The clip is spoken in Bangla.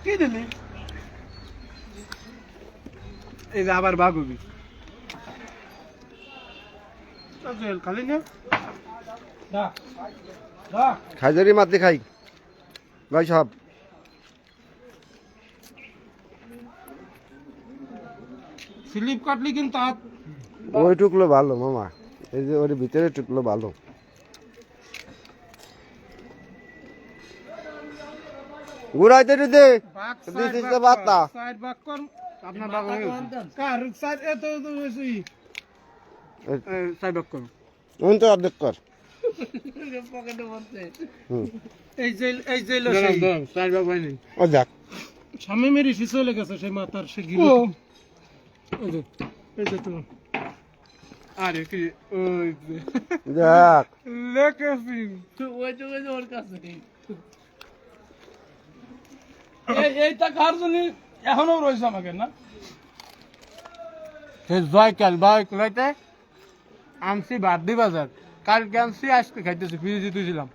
কি দিলি এই যে আবার বাগুবি খালি না খাই ধরি মাতি খাই ভাই সব স্লিপ কাটলি কিন্তু ওই টুকলো ভালো মামা এই যে ওর ভিতরে টুকলো ভালো ঘুরাইতে দিতে দিতে বাতা সাইড বাক কর আপনার বাগ কার সাইড এত বেশি সাইড বাক কর ওন তো অর্ধেক কর পকেটে বসে হুম এই যে লো সাইড বাক হয়নি ও দেখ স্বামী মেরি চলে গেছে সেই মাতার সে গিয়ে এই যে তো আরে কি ওই দেখ লেকেসিং ওই তো ওর কাছে এইটা কার জন্য এখনো রয়েছে আমাকে না জয় কাল বাইক লইতে আনছি বাদ্দি বাজার কালকে আনছি আজকে খাইতেছি ফ্রিজে দিয়েছিলাম